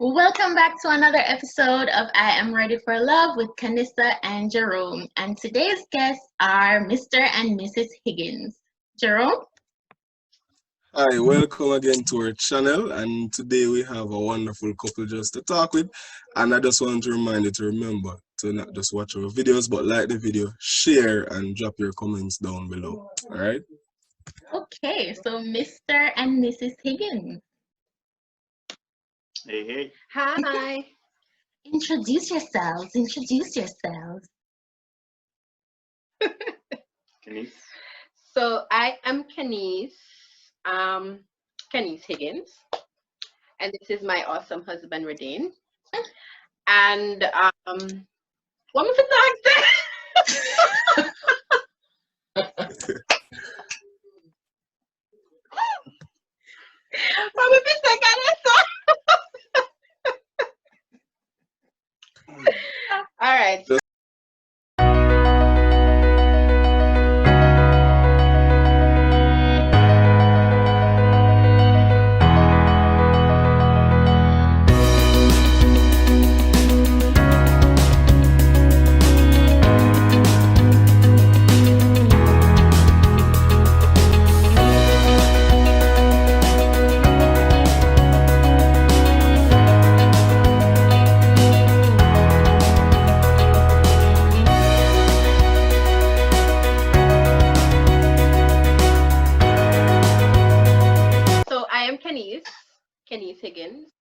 Welcome back to another episode of I Am Ready for Love with Keniece and Jerome. And today's guests are Mr. and Mrs. Higgins. Jerome? Hi, welcome again to our channel. And today we have a wonderful couple just to talk with. And I just want to remind you to remember to not just watch our videos, but like the video, share, and drop your comments down below. All right? Okay, so Mr. and Mrs. Higgins. Hey, hey. Hi. Introduce yourselves. Keniece. So I am Keniece Higgins, and this is my awesome husband Radane. And what was the All right. So I am Keniece Higgins,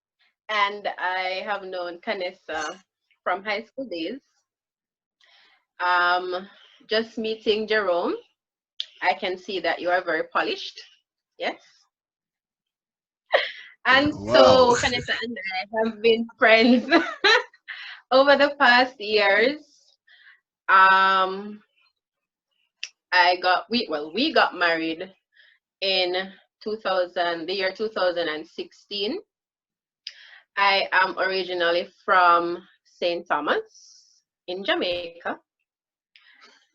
and I have known Kanessa from high school days. Just meeting Jerome, I can see that you are very polished. Yes. And Wow. so Kanessa and I have been friends over the past years. Um, we got married in the year 2016. I am originally from St. Thomas in Jamaica.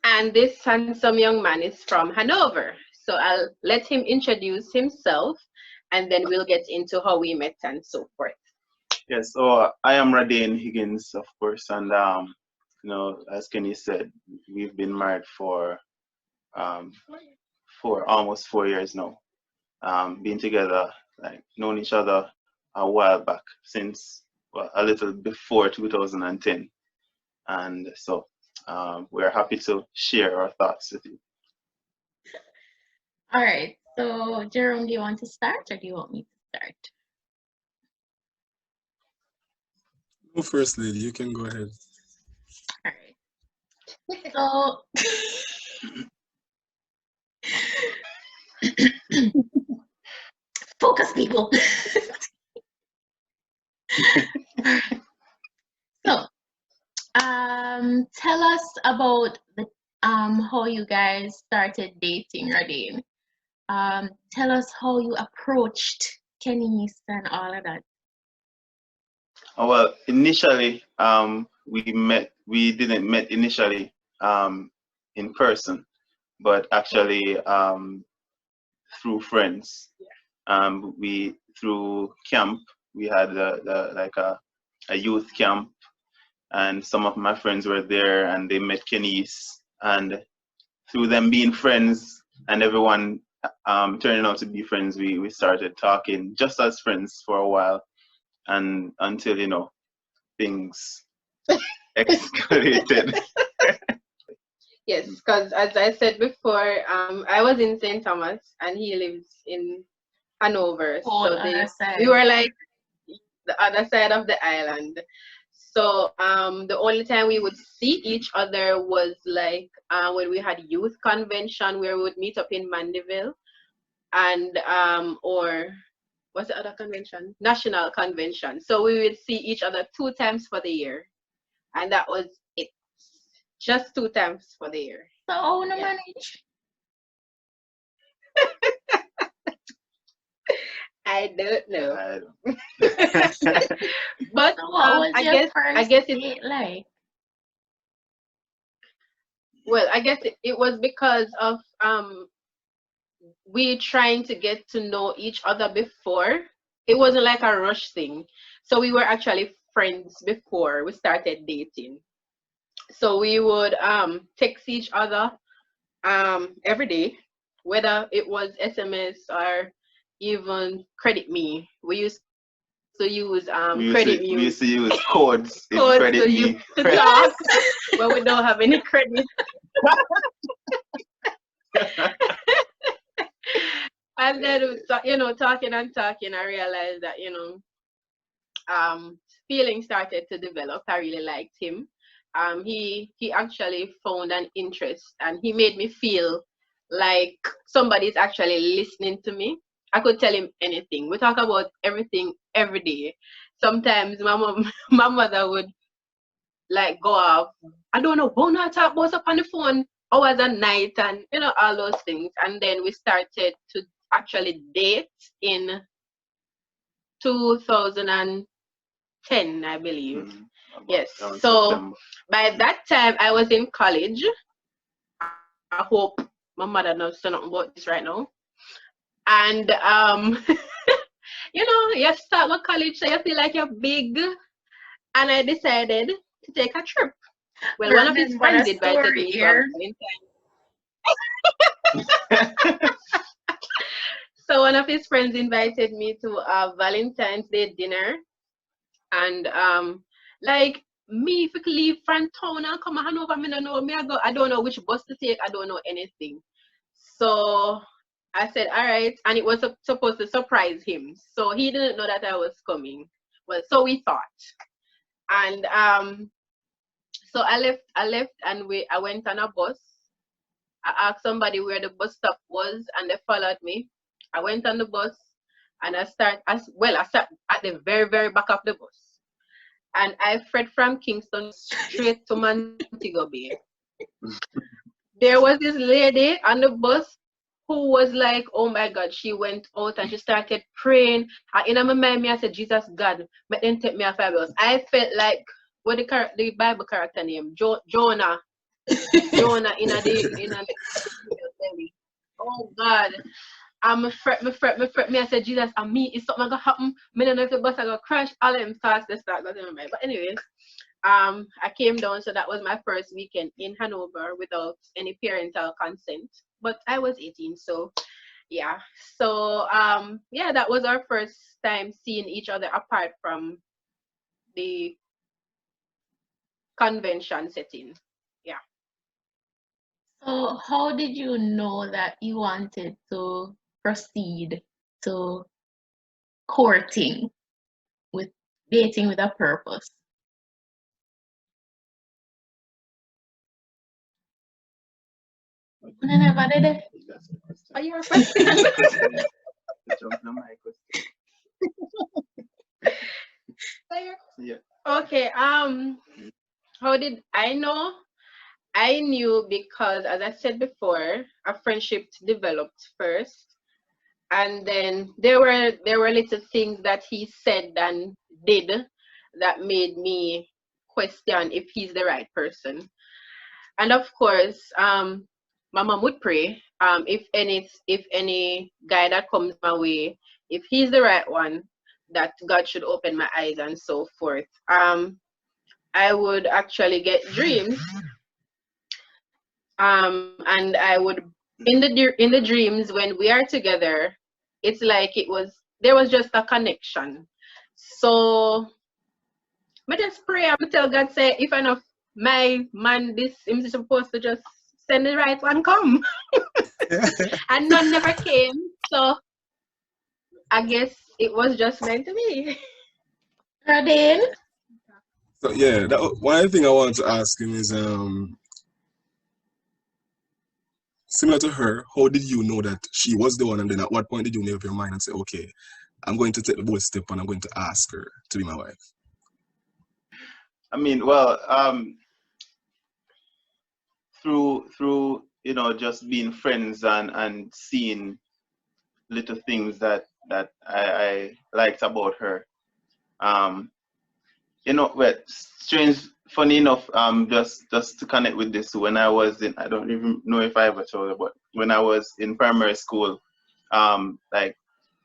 And this handsome young man is from Hanover. So I'll let him introduce himself and then we'll get into how we met and so forth. Yes, so I am Radane Higgins, of course, and as Kenny said, we've been married for almost 4 years now. Been together, like known each other a while back, since a little before 2010, and so we're happy to share our thoughts with you. All right, so Jerome, do you want to start or do you want me to start? No, First Lady, you can go ahead. All right. So, focus, people. So, tell us about the how you guys started dating, Radane. Tell us how you approached Keniece and all of that. Well, initially, we didn't met initially in person, but actually through friends. Through camp, we had a youth camp, and some of my friends were there, and they met Keniece, and through them being friends and everyone turning out to be friends, we started talking just as friends for a while, and until things escalated. Yes, because as I said before, I was in St. Thomas and he lives in Hanover. We were like the other side of the island. So the only time we would see each other was like when we had youth convention where we would meet up in Mandeville, and or what's the other convention? National convention. So we would see each other 2 times for the year, and that was it. Just 2 times for the year. So how you manage? I don't know. But So what was your I first guess date like? Well, I guess it was because of we trying to get to know each other before it wasn't like a rush thing. So we were actually friends before we started dating. So we would text each other every day, whether it was SMS or even Credit Me. We used to use Credit Me. We used to use codes in codes Credit to Me. use to talk when we don't have any credit. And then, talking and talking, I realized that, feelings started to develop. I really liked him. He actually found an interest, and he made me feel like somebody's actually listening to me. I could tell him anything. We talk about everything every day. Sometimes my mother would like go off. I don't know, who not talk about up on the phone hours and night, and all those things. And then we started to actually date in 2010, I believe. Yes. So September. By that time, I was in college. I hope my mother knows nothing about this right now. And you start with college, so you feel like you're big. And I decided to take a trip. Well, one of his friends invited me to Valentine's. So one of his friends invited me to a Valentine's Day dinner, and like me, if we could leave from town and come to Hanover, I don't know which bus to take. I don't know anything. So I said, all right, and it was supposed to surprise him. So he didn't know that I was coming. Well, so we thought, and so I left, and I went on a bus. I asked somebody where the bus stop was, and they followed me. I went on the bus, and I sat at the very, very back of the bus. And I fled from Kingston straight to Montego Bay. There was this lady on the bus who was like, oh my God, she went out and she started praying. And in my mind, I said, Jesus, God, but then take me off my bus. I felt like, what the Bible character name? Jonah. Jonah in a belly. Oh God. Me fret. Me, I said, Jesus, and me, is something gonna happen? Me don't know if the bus I gonna crash. All of them thoughts they start going in my mind. But anyways, I came down, so that was my first weekend in Hanover without any parental consent. But I was 18, so yeah. So yeah, that was our first time seeing each other apart from the convention setting. Yeah. So how did you know that you wanted to proceed to courting, with dating with a purpose? Never did it. Are you a question? Yeah. Okay. How did I know? I knew because, as I said before, a friendship developed first, and then there were little things that he said and did that made me question if he's the right person. And of course, my mom would pray, if any guy that comes my way, if he's the right one, that God should open my eyes and so forth. I would actually get dreams, and I would in the dreams when we are together, it's like there was just a connection. So I just pray and tell God, say, if I know my man this is supposed to just send the right one come. And none never came. So I guess it was just meant to be. Radane? So yeah, one thing I want to ask him is similar to her, how did you know that she was the one, and then at what point did you make up your mind and say, okay, I'm going to take the bold step and I'm going to ask her to be my wife? I mean, well, through just being friends and seeing little things that I liked about her. But strange, funny enough, just to connect with this, when I was I don't even know if I ever told her, but when I was in primary school, like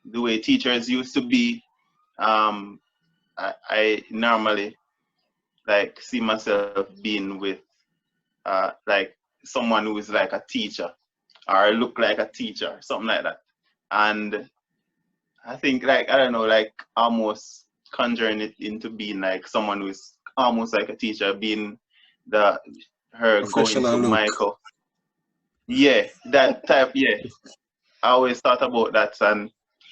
the way teachers used to be, I normally like see myself being with like someone who is like a teacher or look like a teacher, something like that. And I think like, I don't know, like almost conjuring it into being like someone who is almost like a teacher, being her going to look. Michael. Yeah, that type, yeah. I always thought about that, and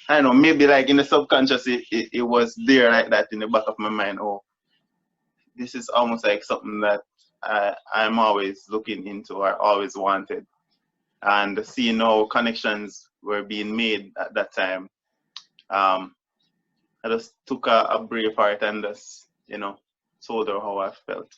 I don't know, maybe like in the subconscious it was there like that in the back of my mind. Oh, this is almost like something that I'm always looking into or always wanted. And seeing how connections were being made at that time, I just took a brave heart and just, told her how I felt.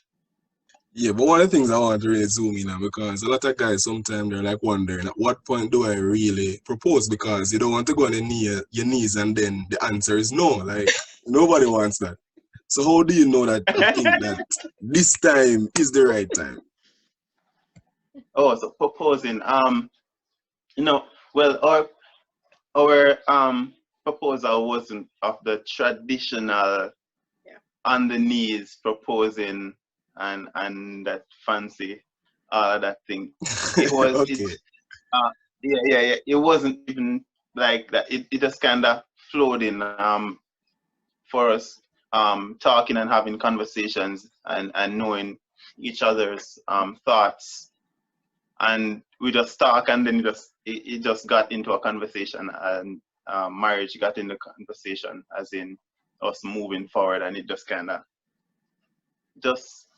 Yeah, but one of the things I want to really zoom in on, because a lot of guys sometimes they're like wondering at what point do I really propose, because you don't want to go on your knees and then the answer is no. Like nobody wants that. So how do you know that you think that this time is the right time? Oh, so proposing. Well, our proposal wasn't of the traditional on the knees proposing and that fancy that thing. It was Okay. yeah. It wasn't even like that. It just kind of flowed in for us, talking and having conversations and knowing each other's thoughts, and we just talk, and then it just got into a conversation, and marriage got in the conversation, as in us moving forward, and it just kind of just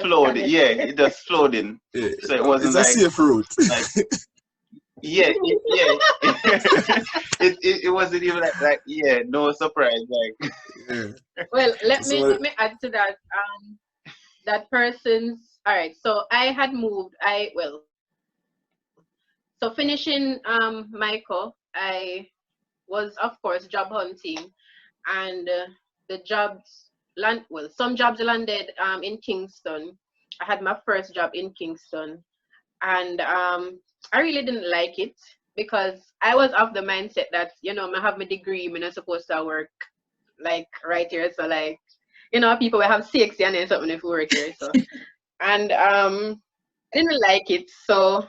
flowed. Yeah, it just flowed in. Yeah. So it wasn't it's a safe route. like yeah. It wasn't even like yeah, no surprise, like. Yeah. Well, let me add to that. That person's, all right. So I had moved. So finishing Michael, I was of course job hunting, and the jobs some jobs landed in Kingston. I had my first job in Kingston, and I really didn't like it because I was of the mindset that I have my degree, I'm not supposed to work like right here. So like people will have 60 and then something if we work here. So and I didn't like it, so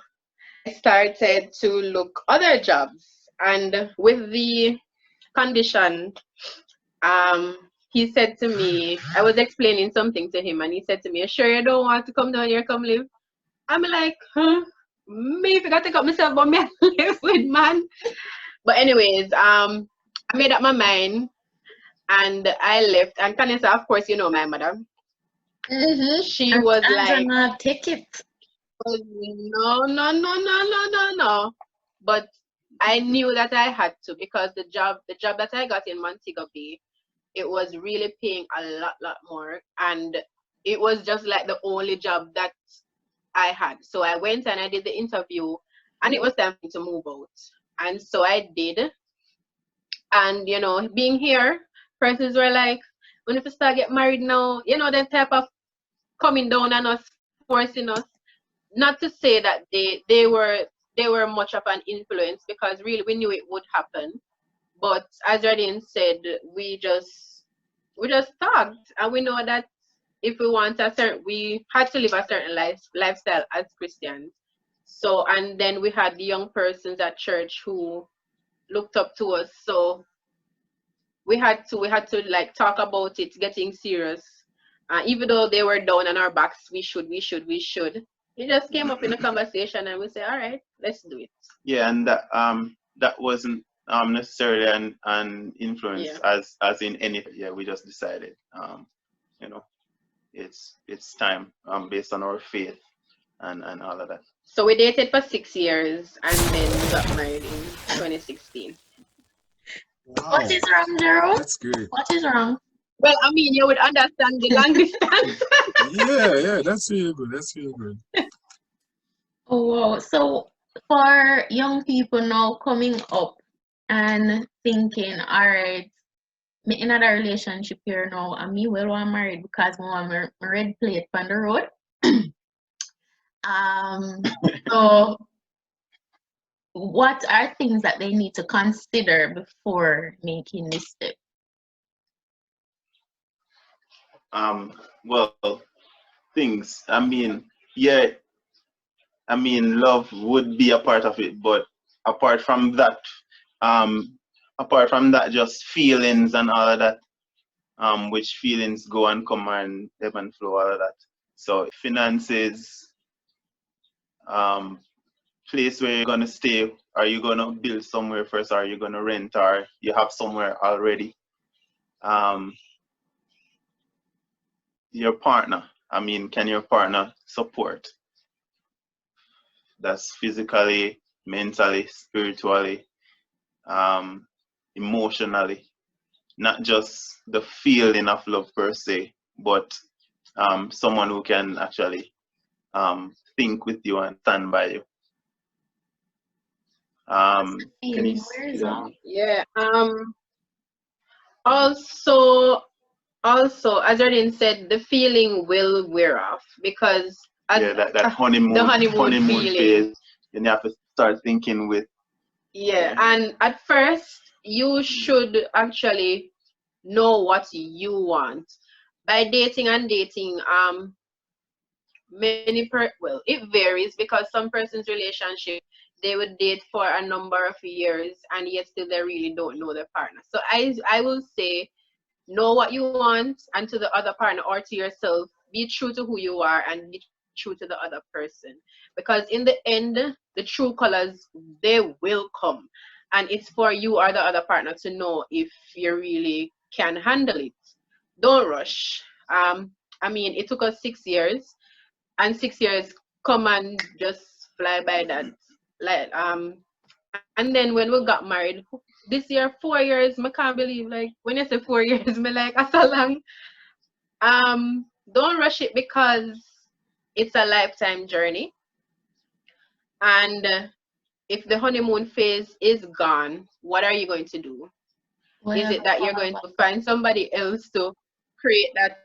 I started to look other jobs, and with the condition, he said to me, I was explaining something to him, and he said to me, "Sure you don't want to come down here, come live?" I'm like, huh? Me if I got to take up myself, but me I live with man. But anyways, I made up my mind and I left. And Keniece, of course, my mother. Mm-hmm. She was like, take it. No. But I knew that I had to, because the job that I got in Montego Bay, it was really paying a lot more, and it was just like the only job that I had. So I went and I did the interview, and it was time to move out, and so I did. And being here, persons were like, when if we start get married now, that type of coming down on us, forcing us. Not to say that they were much of an influence, because really we knew it would happen. But as Radane said, we just talked, and we know that if we want we had to live a certain lifestyle as Christians. So, and then we had the young persons at church who looked up to us. So we had to like talk about it, getting serious. Even though they were down on our backs, we should. It just came up in a conversation, and we say, all right, let's do it. Yeah, and that wasn't necessarily an influence, as in anything. Yeah, we just decided, it's time, based on our faith and all of that. So we dated for 6 years and then we got married in 2016. Wow. What is wrong, Gerald? That's great. What is wrong? Well, I mean, you would understand the long distance. yeah, that's really good. Oh, wow. So for young people now coming up and thinking, all right, me in another relationship here now, and me well want married because I want my red plate on the road. So what are things that they need to consider before making this step? Well, things. I mean, yeah. I mean, love would be a part of it, but apart from that, just feelings and all of that, which feelings go and come and ebb and flow, all of that. So finances, place where you're gonna stay. Are you gonna build somewhere first? Or are you gonna rent? Or you have somewhere already? Your partner. I mean, can your partner support? That's physically, mentally, spiritually, emotionally. Not just the feeling of love per se, but someone who can actually think with you and stand by you. Yeah. Also, as Radane said, the feeling will wear off because that honeymoon, the honeymoon feeling. phase, you have to start thinking with. Yeah, and at first you should actually know what you want. By dating, well, it varies because some person's relationship, they would date for a number of years and yet still they really don't know their partner. So I will say, know what you want, and to the other partner or to yourself, be true to who you are and be true to the other person. Because in the end, the true colors, they will come. And it's for you or the other partner to know if you really can handle it. Don't rush. I mean, it took us 6 years, and 6 years come and just fly by that. Like and then when we got married this year, 4 years, I can't believe, like, when you say 4 years, me like, that's so long. Don't rush it because it's a lifetime journey. And if the honeymoon phase is gone, what are you going to do? Is it that you're going to find somebody else to create that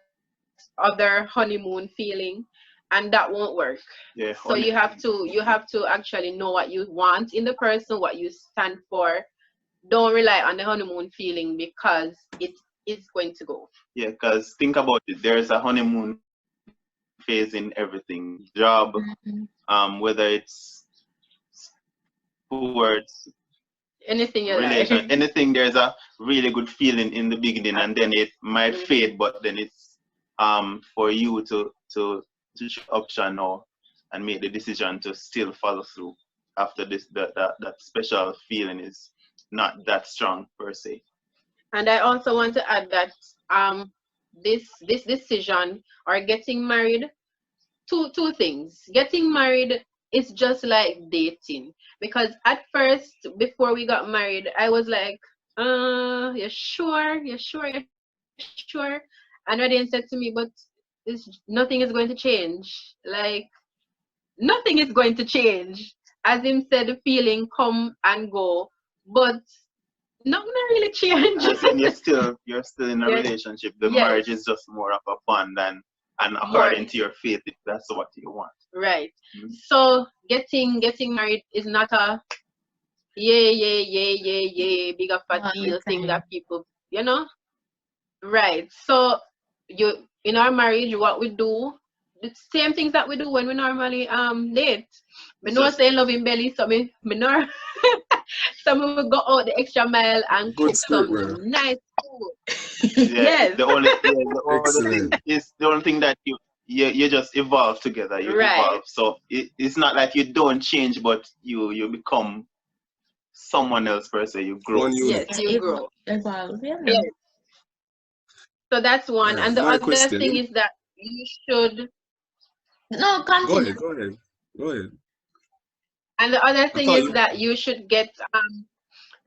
other honeymoon feeling? And that won't work. Yeah, so you have to actually know what you want in the person, what you stand for. Don't rely on the honeymoon feeling because it is going to go. Yeah, because think about it. There's a honeymoon phase in everything. Job, whether it's sports, anything you relation, like. anything. There's a really good feeling in the beginning, and then it might fade. But then it's for you to choose option now and make the decision to still follow through after this. That special feeling is not that strong per se. And I also want to add that this decision or getting married, two things. Getting married is just like dating, because at first, before we got married, I was like, you sure? You sure? You sure? And Radane said to me, but nothing is going to change. Like, nothing is going to change. As him said, the feeling come and go, but nothing really change. And you're still in a relationship. The marriage is just more of a bond and according to your faith, if that's what you want. Right. So getting married is not a big of a deal thing that people, Right. So in our marriage, what we do, the same things that we do when we normally date. We know say loving belly, so me know so we will go out the extra mile and cook some nice food. Yes. The only thing is that you just evolve together. You evolve. So it's not like you don't change, but you become someone else per se. You grow. Yes, you grow. Evolve. Yeah. Yes. So that's one. And the other thing is that you should. No, continue. Go ahead. And the other thing is that you should get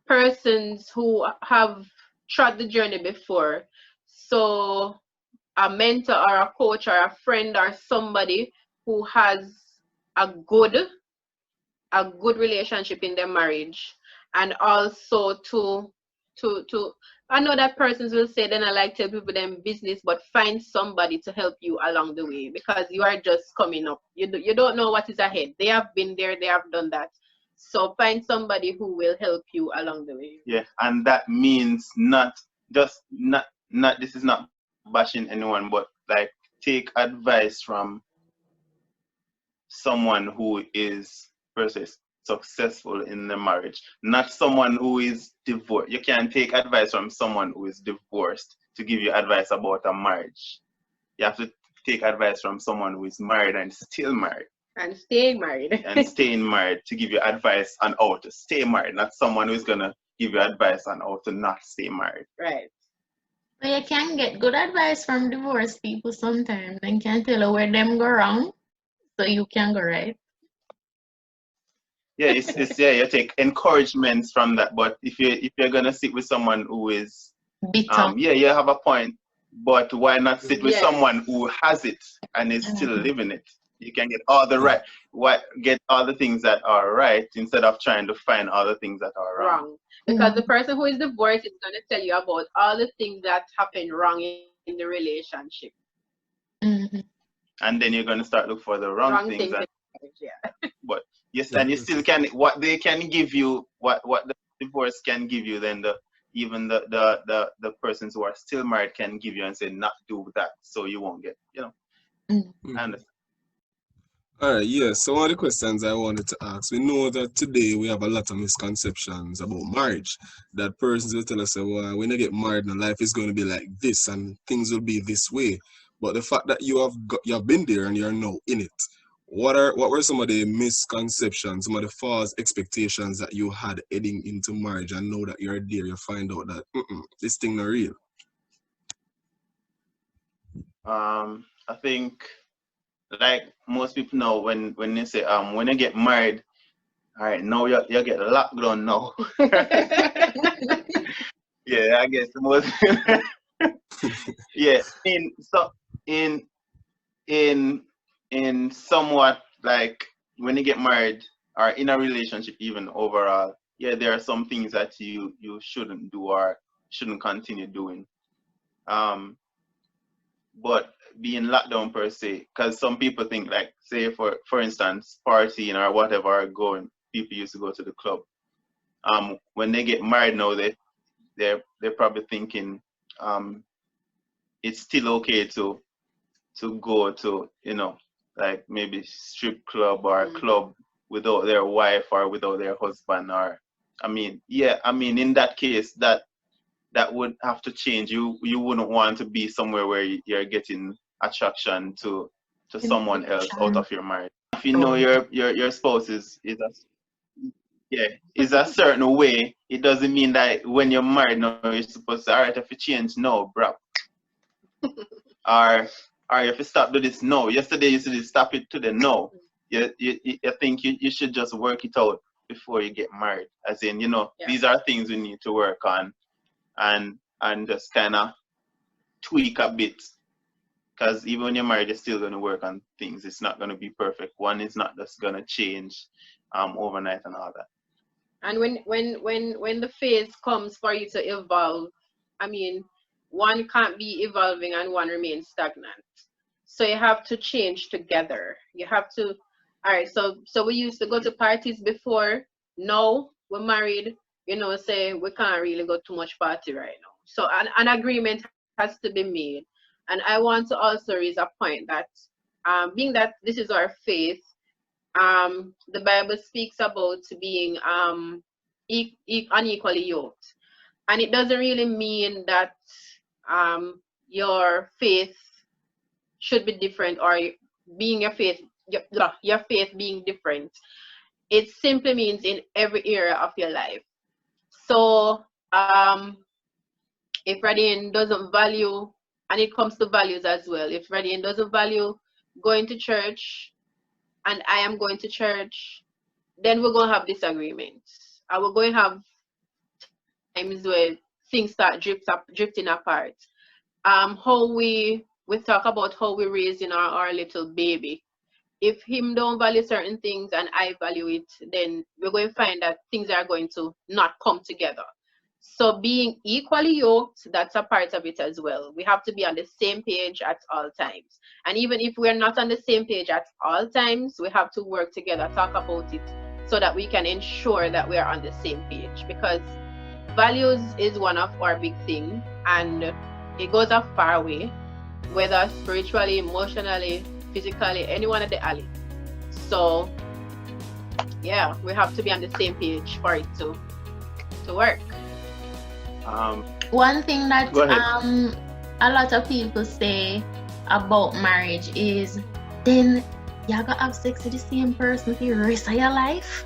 persons who have trod the journey before. So a mentor or a coach or a friend or somebody who has a good relationship in their marriage, and also to I know that persons will say, then I like tell people them business, but find somebody to help you along the way, because you are just coming up. You don't know what is ahead. They have been there, they have done that. So find somebody who will help you along the way. Yeah, and that means not this is not bashing anyone, but like take advice from someone who is versus successful in the marriage, not someone who is divorced. You can't take advice from someone who is divorced to give you advice about a marriage. You have to take advice from someone who is married and still married. And staying married. And staying married to give you advice on how to stay married, not someone who's gonna give you advice on how to not stay married. Right. But you can get good advice from divorced people sometimes and can tell you where them go wrong, so you can go right. Yeah, it's yeah, you take encouragements from that. But if you're gonna sit with someone who is bitter, yeah, you have a point. But why not sit with someone who has it and is still living it? You can get all the get all the things that are right instead of trying to find all the things that are wrong. Because the person who is divorced is going to tell you about all the things that happened wrong in the relationship. And then you're going to start look for the wrong things. But yes, and you still can, what they can give you, what the divorce can give you, then even the persons who are still married can give you and say not do that, so you won't get, and all right, yes. So one of the questions I wanted to ask, we know that today we have a lot of misconceptions about marriage. That persons will tell us, well, when you get married, now life is going to be like this and things will be this way. But the fact that you have been there and you're now in it, what were some of the misconceptions, some of the false expectations that you had heading into marriage, and now that you're there, you find out that this thing not real? I think, like most people know, when they say when you get married, all right, now you get locked down now. Yeah, I guess the most. Yeah, in somewhat, like when you get married or in a relationship, even overall, yeah, there are some things that you shouldn't do or shouldn't continue doing. But being locked down per se, because some people think, like, say for instance, partying or whatever, people used to go to the club. When they get married now, they're probably thinking it's still okay to go to, like maybe strip club or club without their wife or without their husband, or in that case that would have to change. You wouldn't want to be somewhere where you're getting attraction to someone else out of your marriage. If you know your spouse is a certain way, it doesn't mean that when you're married now you're supposed to, all right, if you change, no, bro. or if you stop do this, no. Yesterday you said stop it, today, no. I think you should just work it out before you get married. As in, these are things we need to work on and just kind of tweak a bit, because even when you're married, you're still going to work on things. It's not going to be perfect. One is not just going to change overnight and all that. And when the phase comes for you to evolve, one can't be evolving and one remains stagnant. So you have to change together. You have to, all right, so we used to go to parties before. Now we're married, say we can't really go too much party right now. So an agreement has to be made. And I want to also raise a point that being that this is our faith, the Bible speaks about being unequally yoked. And it doesn't really mean that your faith should be different, or being your faith being different. It simply means in every area of your life. So if Radane doesn't value, and it comes to values as well, if Radane doesn't value going to church and I am going to church, then we're going to have disagreements. And we're going to have times where things start drifting apart. How we talk about how we raising our little baby. If him don't value certain things and I value it, then we're going to find that things are going to not come together. So being equally yoked, that's a part of it as well. We have to be on the same page at all times. And even if we're not on the same page at all times, we have to work together, talk about it, so that we can ensure that we are on the same page. Because values is one of our big things. And it goes a far way, whether spiritually, emotionally, physically, anyone at the alley. So yeah, we have to be on the same page for it to work. One thing that a lot of people say about marriage is, then you gotta have sex with the same person for the rest of your life.